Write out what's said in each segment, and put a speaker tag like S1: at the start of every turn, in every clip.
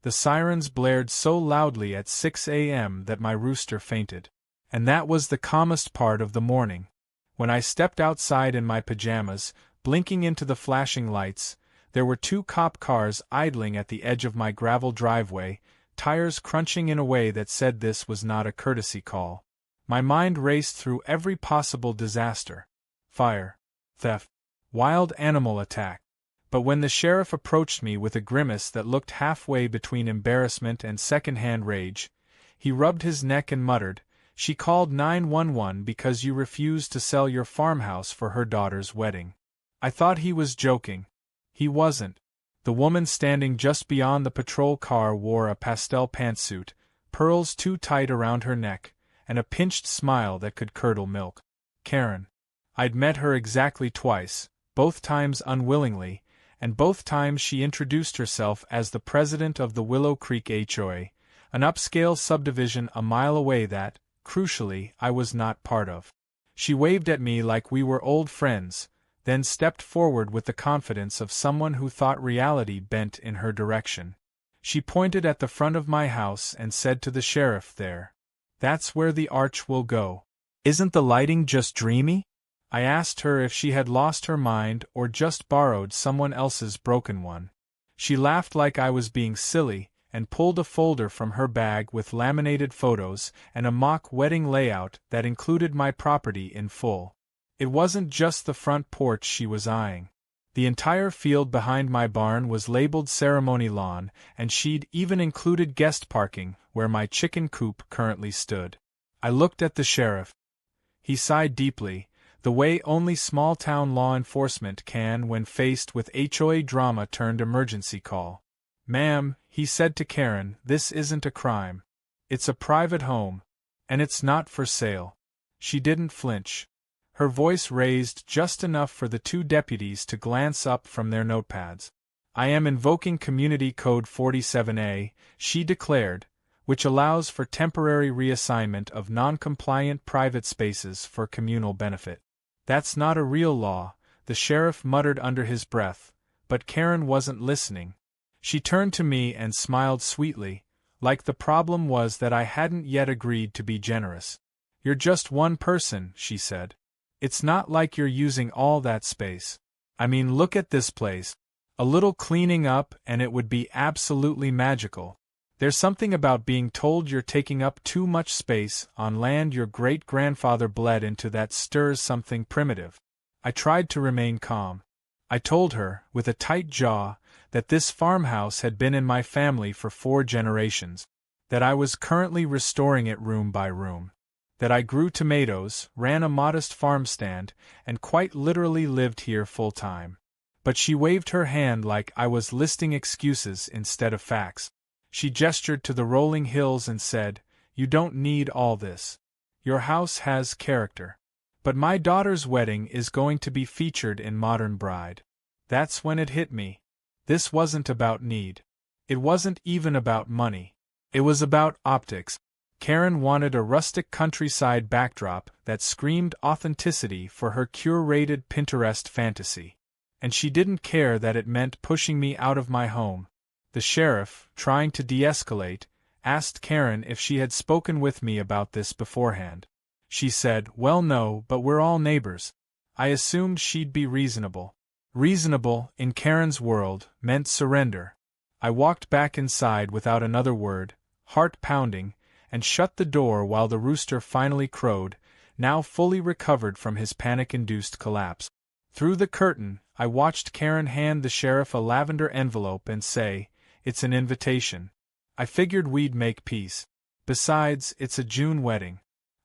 S1: The sirens blared so loudly at 6 a.m. that my rooster fainted. And that was the calmest part of the morning. When I stepped outside in my pajamas, blinking into the flashing lights, there were 2 cop cars idling at the edge of my gravel driveway, tires crunching in a way that said this was not a courtesy call. My mind raced through every possible disaster. Fire, theft, wild animal attack. But when the sheriff approached me with a grimace that looked halfway between embarrassment and second-hand rage, he rubbed his neck and muttered, "She called 911 because you refused to sell your farmhouse for her daughter's wedding." I thought he was joking. He wasn't. The woman standing just beyond the patrol car wore a pastel pantsuit, pearls too tight around her neck, and a pinched smile that could curdle milk. Karen. I'd met her exactly twice, both times unwillingly, and both times she introduced herself as the president of the Willow Creek HOA, an upscale subdivision a mile away that, crucially, I was not part of. She waved at me like we were old friends, then stepped forward with the confidence of someone who thought reality bent in her direction. She pointed at the front of my house and said to the sheriff there, "That's where the arch will go. Isn't the lighting just dreamy?" I asked her if she had lost her mind or just borrowed someone else's broken one. She laughed like I was being silly, and pulled a folder from her bag with laminated photos and a mock wedding layout that included my property in full. It wasn't just the front porch she was eyeing. The entire field behind my barn was labeled ceremony lawn, and she'd even included guest parking where my chicken coop currently stood. I looked at the sheriff. He sighed deeply, the way only small-town law enforcement can when faced with HOA drama turned emergency call. "Ma'am," he said to Karen, "this isn't a crime. It's a private home. And it's not for sale." She didn't flinch. Her voice raised just enough for the 2 deputies to glance up from their notepads. "I am invoking Community Code 47A, she declared, which allows for temporary reassignment of non-compliant private spaces for communal benefit. "That's not a real law," the sheriff muttered under his breath, but Karen wasn't listening. She turned to me and smiled sweetly, like the problem was that I hadn't yet agreed to be generous. "You're just one person," she said. "It's not like you're using all that space. I mean, look at this place. A little cleaning up and it would be absolutely magical. There's something about being told you're taking up too much space on land your great-grandfather bled into that stirs something primitive." I tried to remain calm. I told her, with a tight jaw, that this farmhouse had been in my family for 4 generations, that I was currently restoring it room by room, that I grew tomatoes, ran a modest farm stand, and quite literally lived here full-time. But she waved her hand like I was listing excuses instead of facts. She gestured to the rolling hills and said, "You don't need all this. Your house has character. But my daughter's wedding is going to be featured in Modern Bride." That's when it hit me. This wasn't about need. It wasn't even about money. It was about optics. Karen wanted a rustic countryside backdrop that screamed authenticity for her curated Pinterest fantasy. And she didn't care that it meant pushing me out of my home. The sheriff, trying to de-escalate, asked Karen if she had spoken with me about this beforehand. She said, "Well, no, but we're all neighbors." I assumed she'd be reasonable. Reasonable, in Karen's world, meant surrender. I walked back inside without another word, heart pounding, and shut the door while the rooster finally crowed, now fully recovered from his panic-induced collapse. Through the curtain, I watched Karen hand the sheriff a lavender envelope and say, "It's an invitation. I figured we'd make peace. Besides, it's a June wedding.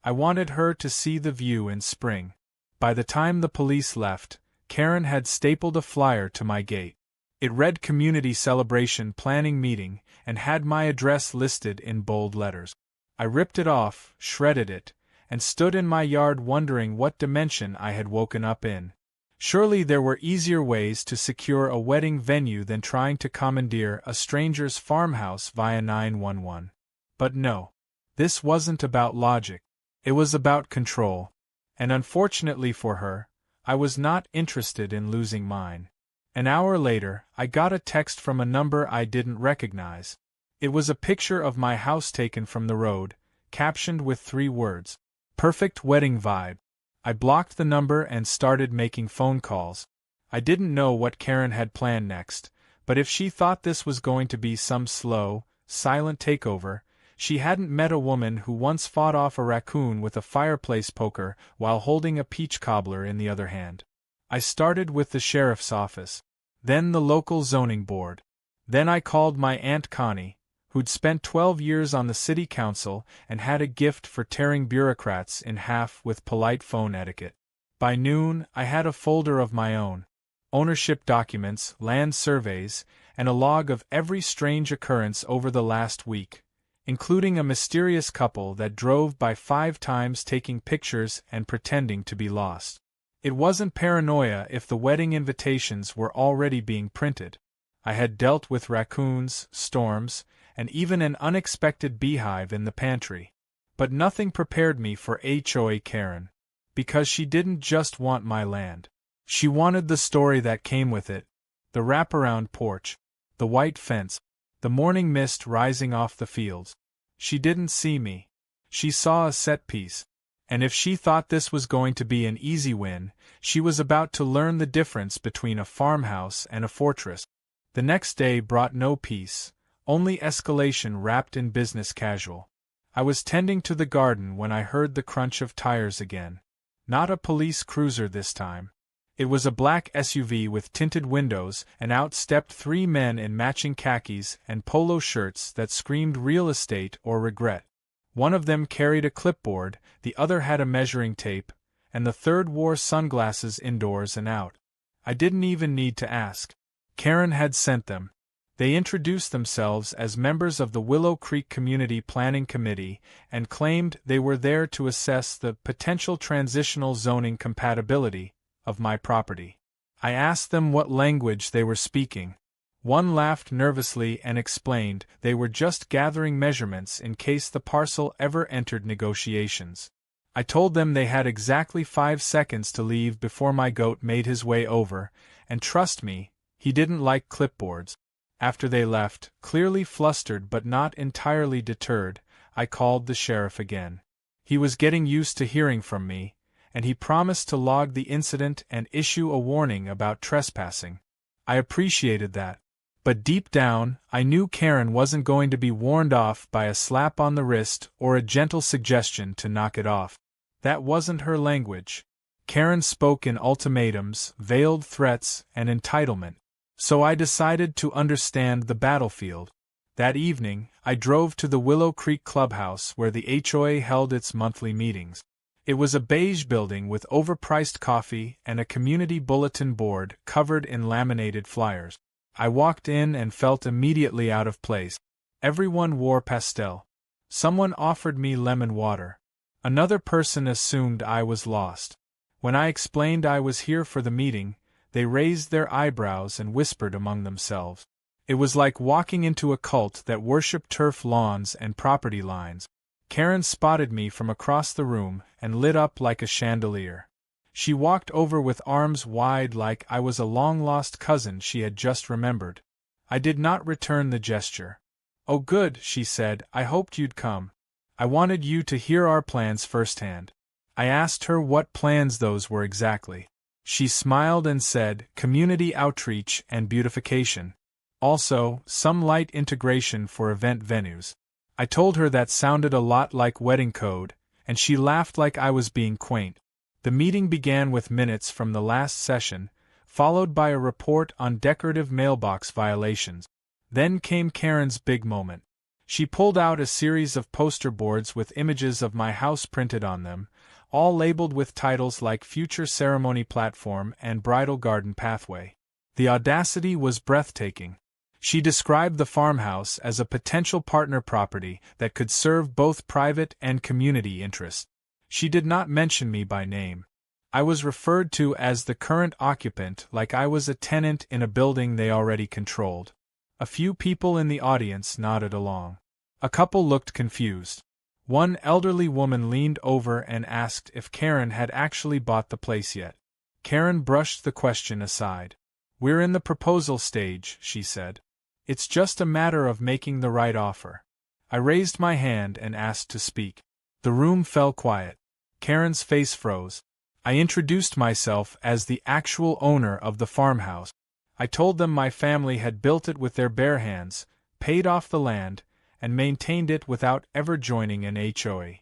S1: I wanted her to see the view in spring." By the time the police left, Karen had stapled a flyer to my gate. It read Community Celebration Planning Meeting and had my address listed in bold letters. I ripped it off, shredded it, and stood in my yard wondering what dimension I had woken up in. Surely there were easier ways to secure a wedding venue than trying to commandeer a stranger's farmhouse via 911. But no. This wasn't about logic. It was about control. And unfortunately for her, I was not interested in losing mine. An hour later, I got a text from a number I didn't recognize. It was a picture of my house taken from the road, captioned with 3 words. Perfect wedding vibe. I blocked the number and started making phone calls. I didn't know what Karen had planned next, but if she thought this was going to be some slow, silent takeover, she hadn't met a woman who once fought off a raccoon with a fireplace poker while holding a peach cobbler in the other hand. I started with the sheriff's office, then the local zoning board. Then I called my Aunt Connie, who'd spent 12 years on the city council and had a gift for tearing bureaucrats in half with polite phone etiquette. By noon, I had a folder of my own. Ownership documents, land surveys, and a log of every strange occurrence over the last week, including a mysterious couple that drove by 5 times taking pictures and pretending to be lost. It wasn't paranoia if the wedding invitations were already being printed. I had dealt with raccoons, storms, and even an unexpected beehive in the pantry. But nothing prepared me for HOA Karen, because she didn't just want my land. She wanted the story that came with it, the wraparound porch, the white fence, the morning mist rising off the fields. She didn't see me. She saw a set piece. And if she thought this was going to be an easy win, she was about to learn the difference between a farmhouse and a fortress. The next day brought no peace, only escalation wrapped in business casual. I was tending to the garden when I heard the crunch of tires again. Not a police cruiser this time. It was a black SUV with tinted windows, and out stepped 3 men in matching khakis and polo shirts that screamed real estate or regret. One of them carried a clipboard, the other had a measuring tape, and the third wore sunglasses indoors and out. I didn't even need to ask. Karen had sent them. They introduced themselves as members of the Willow Creek Community Planning Committee and claimed they were there to assess the potential transitional zoning compatibility of my property. I asked them what language they were speaking. One laughed nervously and explained they were just gathering measurements in case the parcel ever entered negotiations. I told them they had exactly 5 seconds to leave before my goat made his way over, and trust me, he didn't like clipboards. After they left, clearly flustered but not entirely deterred, I called the sheriff again. He was getting used to hearing from me, and he promised to log the incident and issue a warning about trespassing. I appreciated that. But deep down, I knew Karen wasn't going to be warned off by a slap on the wrist or a gentle suggestion to knock it off. That wasn't her language. Karen spoke in ultimatums, veiled threats, and entitlement. So I decided to understand the battlefield. That evening, I drove to the Willow Creek Clubhouse where the HOA held its monthly meetings. It was a beige building with overpriced coffee and a community bulletin board covered in laminated flyers. I walked in and felt immediately out of place. Everyone wore pastel. Someone offered me lemon water. Another person assumed I was lost. When I explained I was here for the meeting, they raised their eyebrows and whispered among themselves. It was like walking into a cult that worshipped turf lawns and property lines. Karen spotted me from across the room and lit up like a chandelier. She walked over with arms wide like I was a long-lost cousin she had just remembered. I did not return the gesture. "Oh good," she said, "I hoped you'd come. I wanted you to hear our plans firsthand." I asked her what plans those were exactly. She smiled and said, "Community outreach and beautification. Also, some light integration for event venues." I told her that sounded a lot like wedding code, and she laughed like I was being quaint. The meeting began with minutes from the last session, followed by a report on decorative mailbox violations. Then came Karen's big moment. She pulled out a series of poster boards with images of my house printed on them, all labeled with titles like Future Ceremony Platform and Bridal Garden Pathway. The audacity was breathtaking. She described the farmhouse as a potential partner property that could serve both private and community interests. She did not mention me by name. I was referred to as the current occupant like I was a tenant in a building they already controlled. A few people in the audience nodded along. A couple looked confused. One elderly woman leaned over and asked if Karen had actually bought the place yet. Karen brushed the question aside. "We're in the proposal stage," she said. It's just a matter of making the right offer. I raised my hand and asked to speak. The room fell quiet. Karen's face froze. I introduced myself as the actual owner of the farmhouse. I told them my family had built it with their bare hands, paid off the land, and maintained it without ever joining an HOA.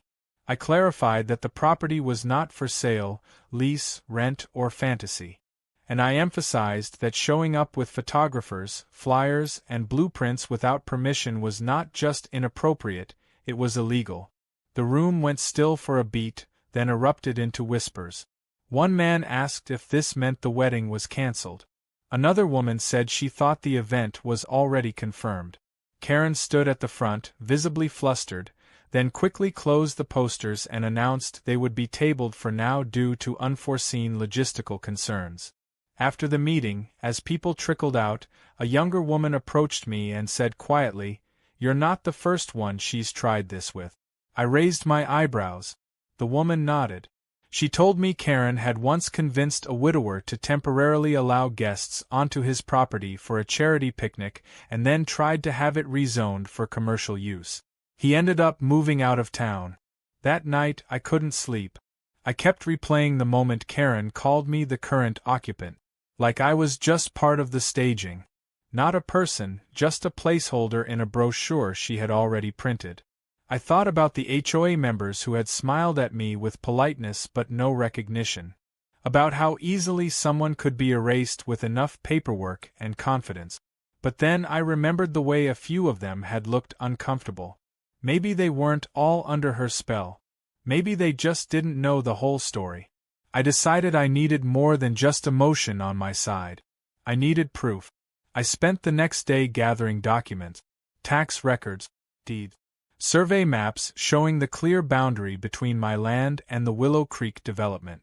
S1: I clarified that the property was not for sale, lease, rent, or fantasy. And I emphasized that showing up with photographers, flyers, and blueprints without permission was not just inappropriate, it was illegal. The room went still for a beat, then erupted into whispers. One man asked if this meant the wedding was cancelled. Another woman said she thought the event was already confirmed. Karen stood at the front, visibly flustered, then quickly closed the posters and announced they would be tabled for now due to unforeseen logistical concerns. After the meeting, as people trickled out, a younger woman approached me and said quietly, "You're not the first one she's tried this with." I raised my eyebrows. The woman nodded. She told me Karen had once convinced a widower to temporarily allow guests onto his property for a charity picnic and then tried to have it rezoned for commercial use. He ended up moving out of town. That night I couldn't sleep. I kept replaying the moment Karen called me the current occupant. Like I was just part of the staging. Not a person, just a placeholder in a brochure she had already printed. I thought about the HOA members who had smiled at me with politeness but no recognition. About how easily someone could be erased with enough paperwork and confidence. But then I remembered the way a few of them had looked uncomfortable. Maybe they weren't all under her spell. Maybe they just didn't know the whole story. I decided I needed more than just emotion on my side. I needed proof. I spent the next day gathering documents, tax records, deeds, survey maps showing the clear boundary between my land and the Willow Creek development.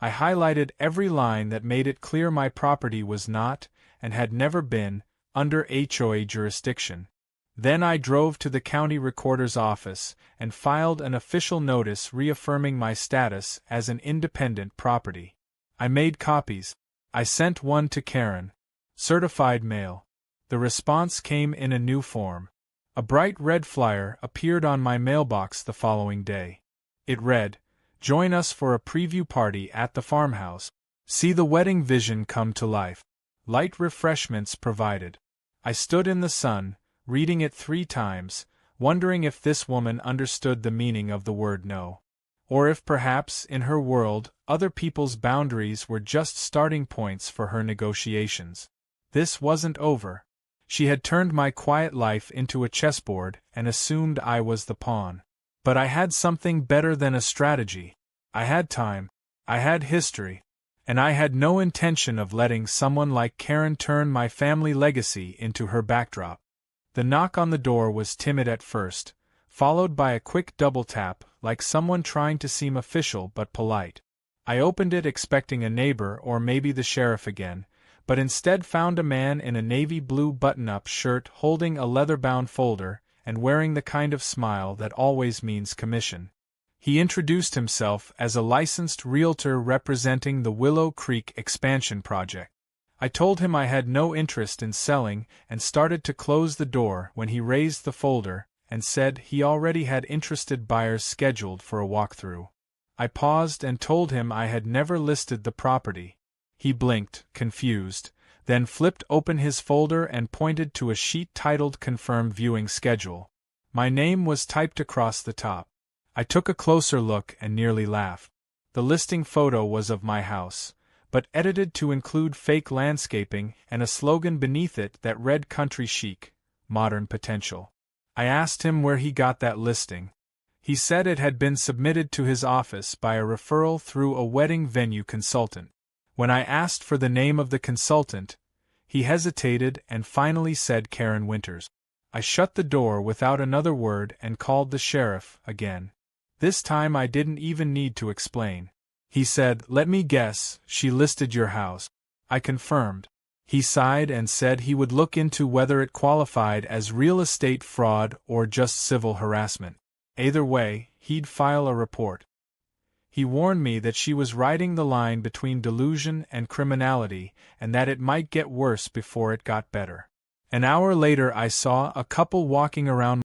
S1: I highlighted every line that made it clear my property was not, and had never been, under HOA jurisdiction. Then I drove to the county recorder's office and filed an official notice reaffirming my status as an independent property. I made copies. I sent one to Karen. Certified mail. The response came in a new form. A bright red flyer appeared on my mailbox the following day. It read, "Join us for a preview party at the farmhouse. See the wedding vision come to life. Light refreshments provided." I stood in the sun, reading it 3 times, wondering if this woman understood the meaning of the word no. Or if perhaps, in her world, other people's boundaries were just starting points for her negotiations. This wasn't over. She had turned my quiet life into a chessboard and assumed I was the pawn. But I had something better than a strategy. I had time. I had history. And I had no intention of letting someone like Karen turn my family legacy into her backdrop. The knock on the door was timid at first, followed by a quick double tap, like someone trying to seem official but polite. I opened it expecting a neighbor or maybe the sheriff again, but instead found a man in a navy blue button-up shirt holding a leather-bound folder and wearing the kind of smile that always means commission. He introduced himself as a licensed realtor representing the Willow Creek expansion project. I told him I had no interest in selling and started to close the door when he raised the folder and said he already had interested buyers scheduled for a walkthrough. I paused and told him I had never listed the property. He blinked, confused, then flipped open his folder and pointed to a sheet titled Confirm Viewing Schedule. My name was typed across the top. I took a closer look and nearly laughed. The listing photo was of my house, but edited to include fake landscaping and a slogan beneath it that read country chic, modern potential. I asked him where he got that listing. He said it had been submitted to his office by a referral through a wedding venue consultant. When I asked for the name of the consultant, he hesitated and finally said Karen Winters. I shut the door without another word and called the sheriff again. This time I didn't even need to explain. He said, "Let me guess, she listed your house." I confirmed. He sighed and said he would look into whether it qualified as real estate fraud or just civil harassment. Either way, he'd file a report. He warned me that she was riding the line between delusion and criminality, and that it might get worse before it got better. An hour later I saw a couple walking around